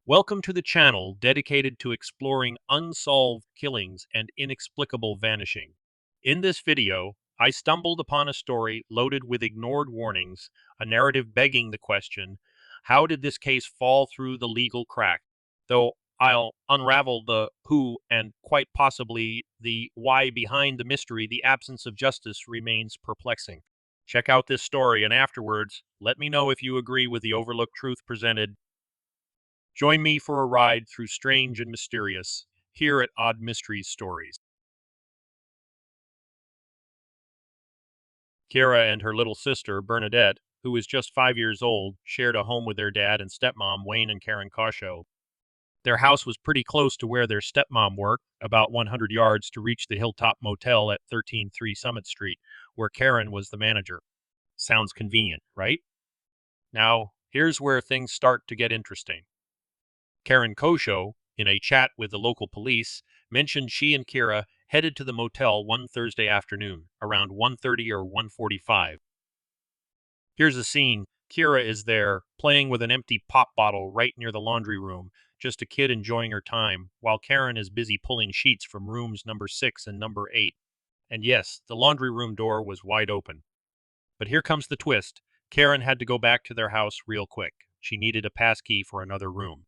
Welcome to the channel dedicated to exploring unsolved killings and inexplicable vanishing. In this video, I stumbled upon a story loaded with ignored warnings, a narrative begging the question, how did this case fall through the legal crack? Though I'll unravel the who and quite possibly the why behind the mystery, the absence of justice remains perplexing. Check out this story and afterwards, let me know if you agree with the overlooked truth presented. Join me for a ride through strange and mysterious here at Odd Mysteries Stories. Keara and her little sister, Bernadette, who was just 5 years old, shared a home with their dad and stepmom, Wayne and Karen Coshow. Their house was pretty close to where their stepmom worked, about 100 yards to reach the Hilltop Motel at 133 Summit Street, where Karen was the manager. Sounds convenient, right? Now, here's where things start to get interesting. Karen Coshow, in a chat with the local police, mentioned she and Keara headed to the motel one Thursday afternoon, around 1:30 or 1:45. Here's a scene. Keara is there, playing with an empty pop bottle right near the laundry room, just a kid enjoying her time, while Karen is busy pulling sheets from rooms number 6 and number 8. And yes, the laundry room door was wide open. But here comes the twist. Karen had to go back to their house real quick. She needed a passkey for another room.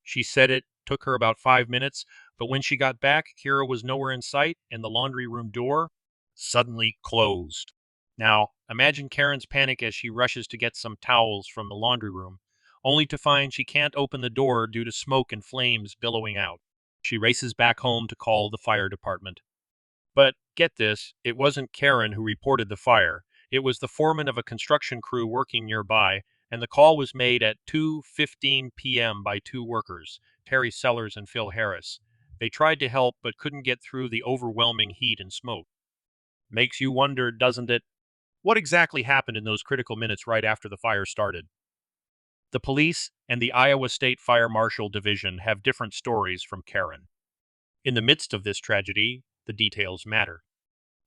She said it took her about 5 minutes, but when she got back, Keara was nowhere in sight, and the laundry room door suddenly closed. Now, imagine Karen's panic as she rushes to get some towels from the laundry room, only to find she can't open the door due to smoke and flames billowing out. She races back home to call the fire department. But get this, it wasn't Karen who reported the fire. It was the foreman of a construction crew working nearby, and the call was made at 2:15 p.m. by two workers, Terry Sellers and Phil Harris. They tried to help but couldn't get through the overwhelming heat and smoke. Makes you wonder, doesn't it? What exactly happened in those critical minutes right after the fire started? The police and the Iowa State Fire Marshal Division have different stories from Karen. In the midst of this tragedy, the details matter.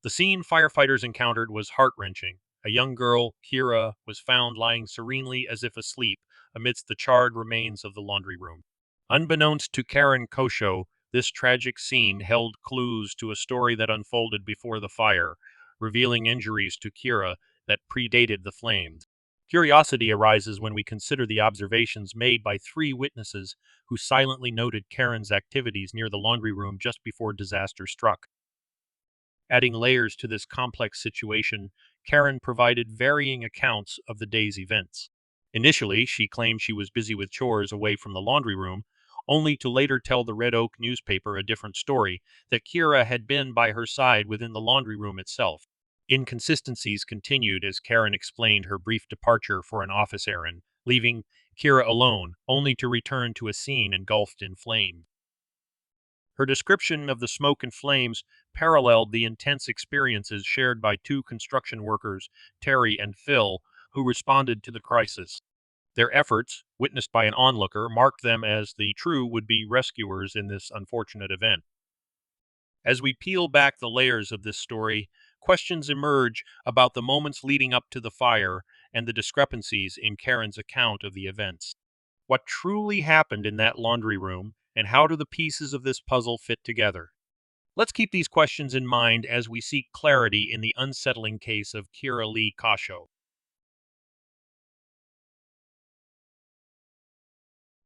The scene firefighters encountered was heart-wrenching. A young girl, Keara, was found lying serenely as if asleep amidst the charred remains of the laundry room. Unbeknownst to Karen Coshow, this tragic scene held clues to a story that unfolded before the fire, revealing injuries to Keara that predated the flames. Curiosity arises when we consider the observations made by three witnesses who silently noted Karen's activities near the laundry room just before disaster struck. Adding layers to this complex situation, Karen provided varying accounts of the day's events. Initially, she claimed she was busy with chores away from the laundry room, only to later tell the Red Oak newspaper a different story, that Keara had been by her side within the laundry room itself. Inconsistencies continued as Karen explained her brief departure for an office errand, leaving Keara alone, only to return to a scene engulfed in flame. Her description of the smoke and flames paralleled the intense experiences shared by two construction workers, Terry and Phil, who responded to the crisis. Their efforts, witnessed by an onlooker, marked them as the true would-be rescuers in this unfortunate event. As we peel back the layers of this story, questions emerge about the moments leading up to the fire and the discrepancies in Karen's account of the events. What truly happened in that laundry room, and how do the pieces of this puzzle fit together? Let's keep these questions in mind as we seek clarity in the unsettling case of Keara Lee Coshow.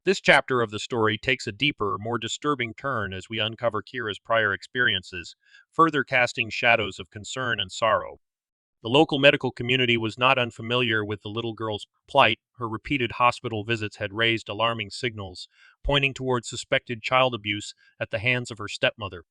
This chapter of the story takes a deeper, more disturbing turn as we uncover Keara's prior experiences, further casting shadows of concern and sorrow. The local medical community was not unfamiliar with the little girl's plight. Her repeated hospital visits had raised alarming signals, pointing towards suspected child abuse at the hands of her stepmother.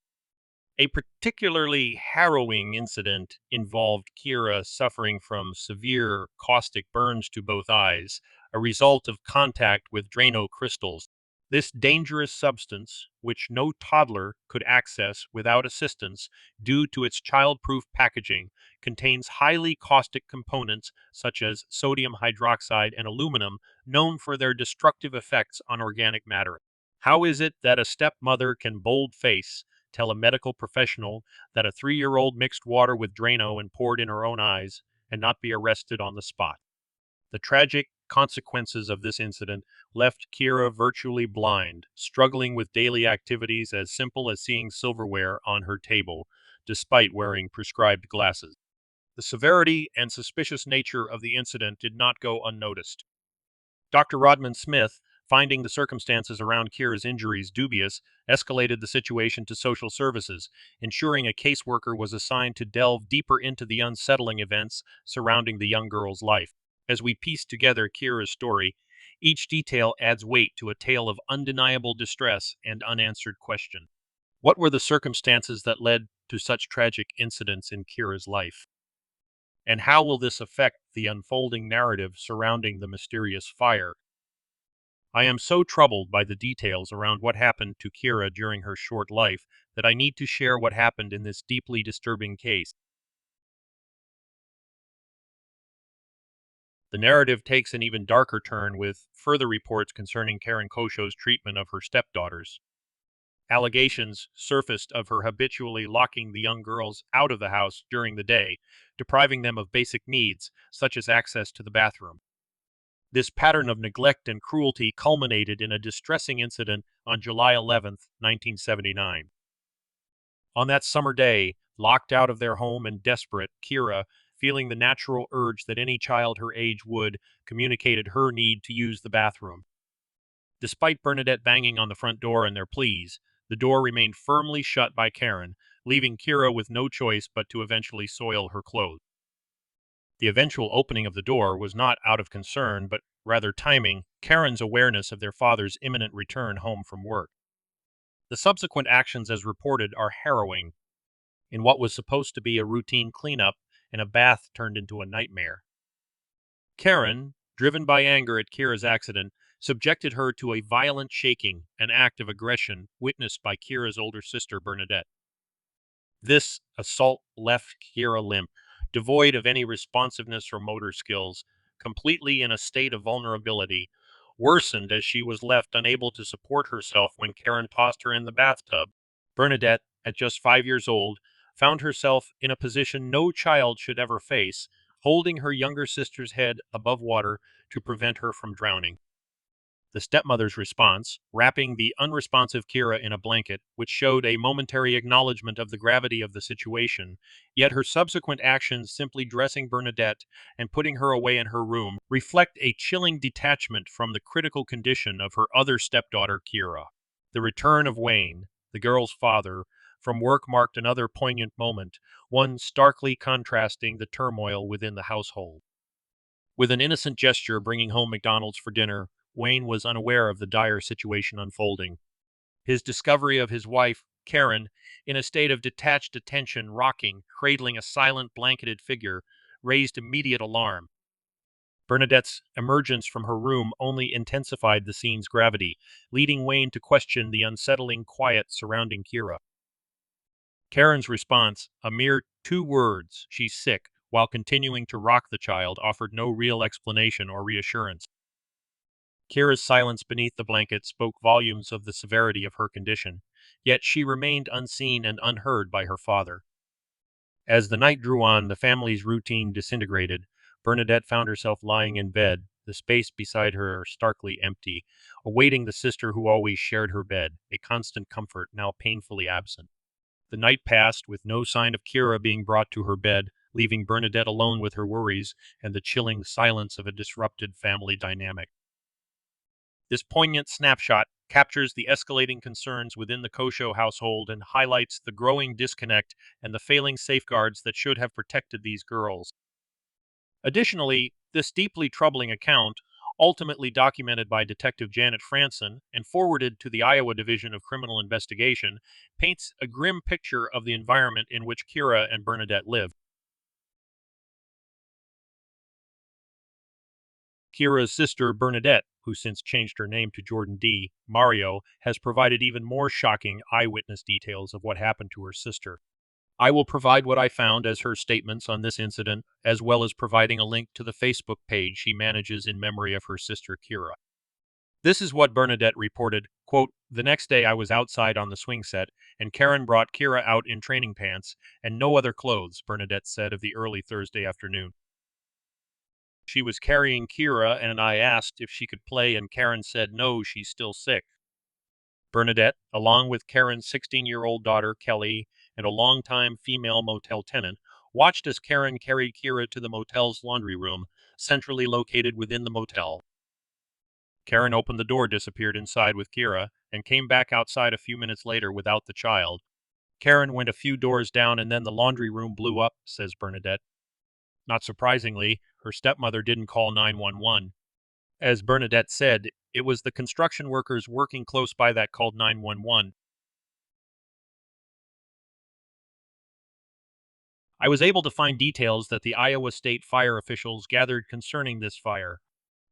A particularly harrowing incident involved Keara suffering from severe caustic burns to both eyes, a result of contact with Draino crystals. This dangerous substance, which no toddler could access without assistance due to its childproof packaging, contains highly caustic components such as sodium hydroxide and aluminum, known for their destructive effects on organic matter. How is it that a stepmother can bold-face tell a medical professional that a 3-year-old mixed water with Draino and poured in her own eyes and not be arrested on the spot? The tragic consequences of this incident left Keara virtually blind, struggling with daily activities as simple as seeing silverware on her table, despite wearing prescribed glasses. The severity and suspicious nature of the incident did not go unnoticed. Dr. Rodman Smith, finding the circumstances around Keara's injuries dubious, escalated the situation to social services, ensuring a caseworker was assigned to delve deeper into the unsettling events surrounding the young girl's life. As we piece together Keara's story, each detail adds weight to a tale of undeniable distress and unanswered question. What were the circumstances that led to such tragic incidents in Keara's life? And how will this affect the unfolding narrative surrounding the mysterious fire? I am so troubled by the details around what happened to Keara during her short life that I need to share what happened in this deeply disturbing case. The narrative takes an even darker turn with further reports concerning Karen Koshow's treatment of her stepdaughters. Allegations surfaced of her habitually locking the young girls out of the house during the day, depriving them of basic needs such as access to the bathroom. This pattern of neglect and cruelty culminated in a distressing incident on July 11, 1979. On that summer day, locked out of their home and desperate, Keara, feeling the natural urge that any child her age would, communicated her need to use the bathroom. Despite Bernadette banging on the front door and their pleas, the door remained firmly shut by Karen, leaving Keara with no choice but to eventually soil her clothes. The eventual opening of the door was not out of concern, but rather timing, Karen's awareness of their father's imminent return home from work. The subsequent actions as reported are harrowing. In what was supposed to be a routine cleanup, and a bath turned into a nightmare. Karen, driven by anger at Keara's accident, subjected her to a violent shaking, an act of aggression witnessed by Keara's older sister Bernadette. This assault left Keara limp, devoid of any responsiveness or motor skills, completely in a state of vulnerability, worsened as she was left unable to support herself when Karen tossed her in the bathtub. Bernadette, at just 5 years old, found herself in a position no child should ever face, holding her younger sister's head above water to prevent her from drowning. The stepmother's response, wrapping the unresponsive Keara in a blanket, which showed a momentary acknowledgement of the gravity of the situation, yet her subsequent actions simply dressing Bernadette and putting her away in her room reflect a chilling detachment from the critical condition of her other stepdaughter, Keara. The return of Wayne, the girl's father, from work marked another poignant moment, one starkly contrasting the turmoil within the household. With an innocent gesture bringing home McDonald's for dinner, Wayne was unaware of the dire situation unfolding. His discovery of his wife, Karen, in a state of detached attention, rocking, cradling a silent, blanketed figure, raised immediate alarm. Bernadette's emergence from her room only intensified the scene's gravity, leading Wayne to question the unsettling quiet surrounding Keara. Karen's response, a mere 2 words, "she's sick," while continuing to rock the child, offered no real explanation or reassurance. Keara's silence beneath the blanket spoke volumes of the severity of her condition, yet she remained unseen and unheard by her father. As the night drew on, the family's routine disintegrated. Bernadette found herself lying in bed, the space beside her starkly empty, awaiting the sister who always shared her bed, a constant comfort now painfully absent. The night passed with no sign of Keara being brought to her bed, leaving Bernadette alone with her worries and the chilling silence of a disrupted family dynamic. This poignant snapshot captures the escalating concerns within the Coshow household and highlights the growing disconnect and the failing safeguards that should have protected these girls. Additionally, this deeply troubling account, ultimately documented by Detective Janet Franson and forwarded to the Iowa Division of Criminal Investigation, paints a grim picture of the environment in which Keara and Bernadette lived. Keara's sister, Bernadette, who since changed her name to Jordan D. Mario, has provided even more shocking eyewitness details of what happened to her sister. I will provide what I found as her statements on this incident, as well as providing a link to the Facebook page she manages in memory of her sister, Keara. This is what Bernadette reported, quote, "The next day I was outside on the swing set, and Karen brought Keara out in training pants and no other clothes," Bernadette said of the early Thursday afternoon. She was carrying Keara, and I asked if she could play, and Karen said no, she's still sick. Bernadette, along with Karen's 16-year-old daughter, Kelly, and a longtime female motel tenant, watched as Karen carried Keara to the motel's laundry room, centrally located within the motel. Karen opened the door, disappeared inside with Keara, and came back outside a few minutes later without the child. Karen went a few doors down and then the laundry room blew up, says Bernadette. Not surprisingly, her stepmother didn't call 911. As Bernadette said, it was the construction workers working close by that called 911. I was able to find details that the Iowa State fire officials gathered concerning this fire.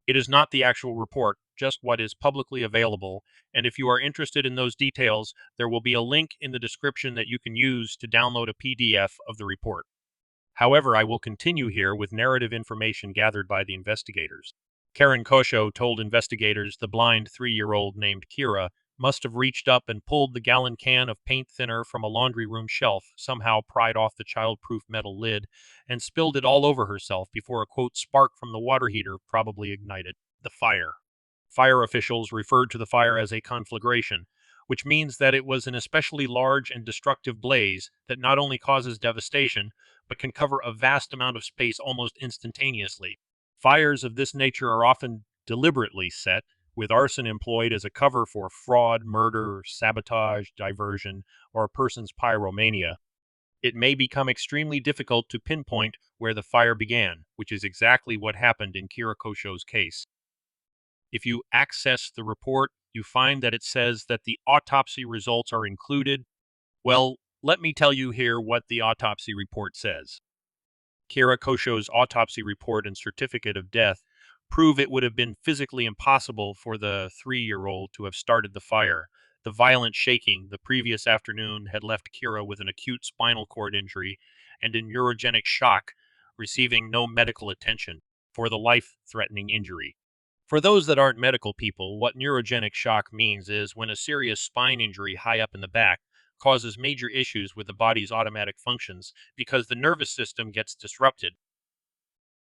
It is not the actual report, just what is publicly available, and if you are interested in those details, there will be a link in the description that you can use to download a PDF of the report. However, I will continue here with narrative information gathered by the investigators. Keara Coshow told investigators the blind 3-year-old named Keara must have reached up and pulled the gallon can of paint thinner from a laundry room shelf, somehow pried off the child-proof metal lid, and spilled it all over herself before a, quote, spark from the water heater probably ignited the fire. Fire officials referred to the fire as a conflagration, which means that it was an especially large and destructive blaze that not only causes devastation, but can cover a vast amount of space almost instantaneously. Fires of this nature are often deliberately set, with arson employed as a cover for fraud, murder, sabotage, diversion, or a person's pyromania. It may become extremely difficult to pinpoint where the fire began, which is exactly what happened in Keara Coshow's case. If you access the report, you find that it says that the autopsy results are included. Well, let me tell you here what the autopsy report says. Keara Coshow's autopsy report and certificate of death prove it would have been physically impossible for the 3-year-old to have started the fire. The violent shaking the previous afternoon had left Keara with an acute spinal cord injury and in neurogenic shock, receiving no medical attention for the life-threatening injury. For those that aren't medical people, what neurogenic shock means is when a serious spine injury high up in the back causes major issues with the body's automatic functions because the nervous system gets disrupted.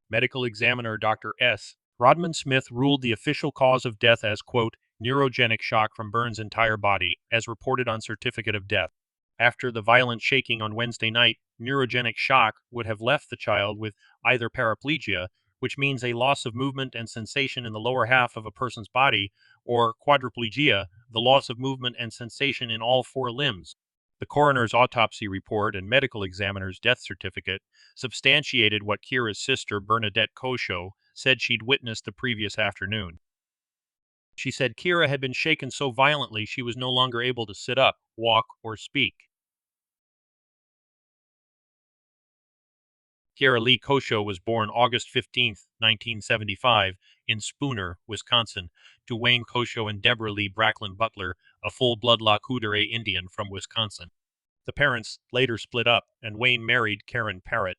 Medical examiner Dr. S. Rodman Smith ruled the official cause of death as, quote, neurogenic shock from Burns' entire body, as reported on certificate of death. After the violent shaking on Wednesday night, neurogenic shock would have left the child with either paraplegia, which means a loss of movement and sensation in the lower half of a person's body, or quadriplegia, the loss of movement and sensation in all 4 limbs. The coroner's autopsy report and medical examiner's death certificate substantiated what Keara's sister, Bernadette Coshow, said she'd witnessed the previous afternoon. She said Keara had been shaken so violently she was no longer able to sit up, walk, or speak. Keara Lee Coshow was born August 15, 1975, in Spooner, Wisconsin, to Wayne Coshow and Deborah Lee Bracklin Butler, a full-blood La Coudray Indian from Wisconsin. The parents later split up, and Wayne married Karen Parrott.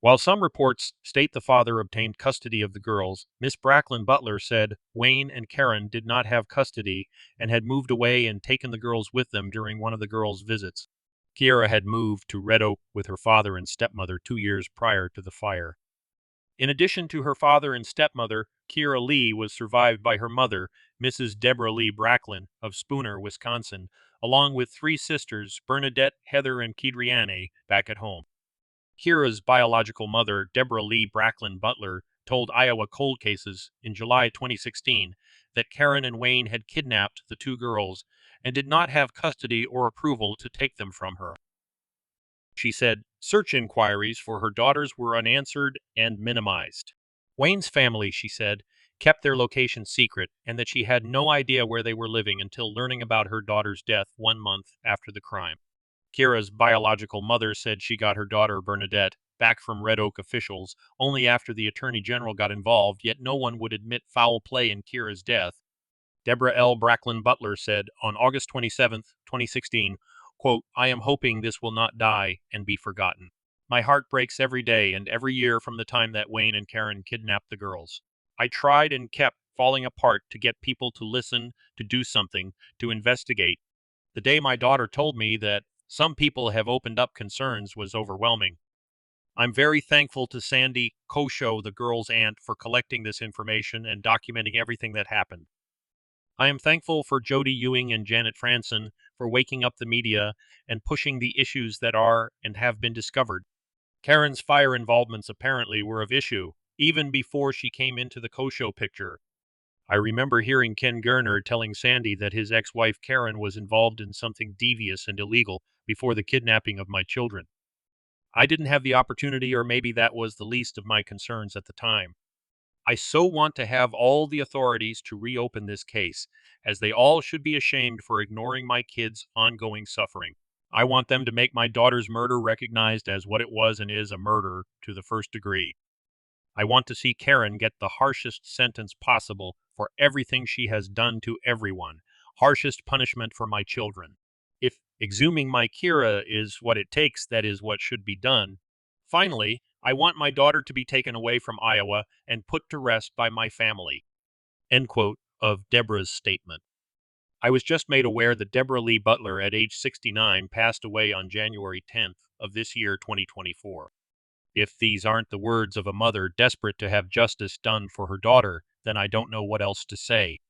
While some reports state the father obtained custody of the girls, Miss Bracklin Butler said Wayne and Karen did not have custody and had moved away and taken the girls with them during one of the girls' visits. Keara had moved to Red Oak with her father and stepmother 2 years prior to the fire. In addition to her father and stepmother, Keara Lee was survived by her mother, Mrs. Deborah Lee Bracklin of Spooner, Wisconsin, along with 3 sisters, Bernadette, Heather, and Kedriane, back at home. Keara's biological mother, Deborah Lee Bracklin Butler, told Iowa Cold Cases in July 2016 that Karen and Wayne had kidnapped the 2 girls and did not have custody or approval to take them from her. She said search inquiries for her daughters were unanswered and minimized. Wayne's family, she said, kept their location secret and that she had no idea where they were living until learning about her daughter's death 1 month after the crime. Keara's biological mother said she got her daughter, Bernadette, back from Red Oak officials only after the Attorney General got involved, yet no one would admit foul play in Keara's death. Deborah L. Bracklin Butler said on August 27, 2016, quote, I am hoping this will not die and be forgotten. My heart breaks every day and every year from the time that Wayne and Karen kidnapped the girls. I tried and kept falling apart to get people to listen, to do something, to investigate. The day my daughter told me that some people have opened up concerns was overwhelming. I'm very thankful to Sandy Coshow, the girl's aunt, for collecting this information and documenting everything that happened. I am thankful for Jody Ewing and Janet Franson for waking up the media and pushing the issues that are and have been discovered. Karen's fire involvements apparently were of issue, even before she came into the Coshow picture. I remember hearing Ken Gerner telling Sandy that his ex-wife Karen was involved in something devious and illegal before the kidnapping of my children. I didn't have the opportunity, or maybe that was the least of my concerns at the time. I so want to have all the authorities to reopen this case, as they all should be ashamed for ignoring my kids' ongoing suffering. I want them to make my daughter's murder recognized as what it was and is, a murder to the first degree. I want to see Karen get the harshest sentence possible for everything she has done to everyone, harshest punishment for my children. If exhuming my Keara is what it takes, that is what should be done. Finally, I want my daughter to be taken away from Iowa and put to rest by my family. End quote of Deborah's statement. I was just made aware that Deborah Lee Butler, at age 69, passed away on January 10th of this year, 2024. If these aren't the words of a mother desperate to have justice done for her daughter, then I don't know what else to say.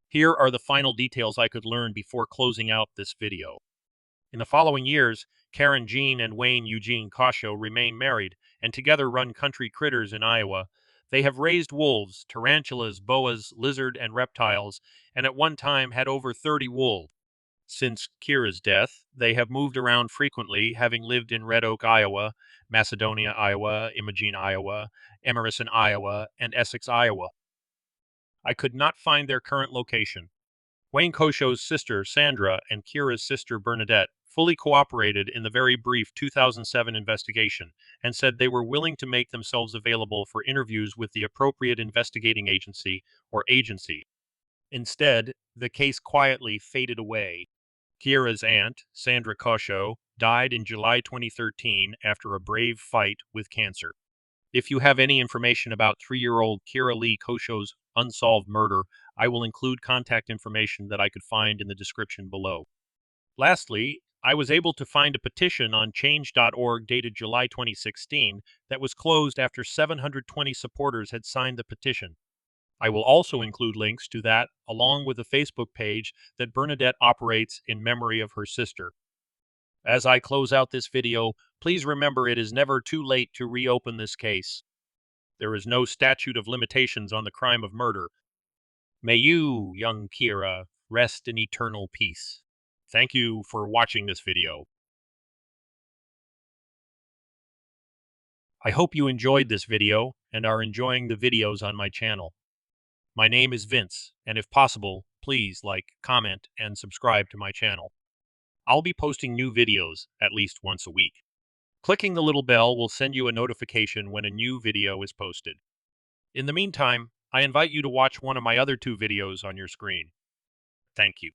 Here are the final details I could learn before closing out this video. In the following years, Karen Jean and Wayne Eugene Coshow remain married and together run Country Critters in Iowa. They have raised wolves, tarantulas, boas, lizard, and reptiles, and at one time had over 30 wolves. Since Keara's death, they have moved around frequently, having lived in Red Oak, Iowa, Macedonia, Iowa, Imogene, Iowa, Emerson, Iowa, and Essex, Iowa. I could not find their current location. Wayne Coshow's sister, Sandra, and Keara's sister, Bernadette, fully cooperated in the very brief 2007 investigation and said they were willing to make themselves available for interviews with the appropriate investigating agency or agency. Instead, the case quietly faded away. Keara's aunt, Sandra Coshow, died in July 2013 after a brave fight with cancer. If you have any information about 3-year-old Keara Lee Coshow's unsolved murder, I will include contact information that I could find in the description below. Lastly, I was able to find a petition on change.org dated July 2016 that was closed after 720 supporters had signed the petition. I will also include links to that, along with a Facebook page that Bernadette operates in memory of her sister. As I close out this video, please remember it is never too late to reopen this case. There is no statute of limitations on the crime of murder. May you, young Keara, rest in eternal peace. Thank you for watching this video. I hope you enjoyed this video and are enjoying the videos on my channel. My name is Vince, and if possible, please like, comment, and subscribe to my channel. I'll be posting new videos at least once a week. Clicking the little bell will send you a notification when a new video is posted. In the meantime, I invite you to watch one of my other 2 videos on your screen. Thank you.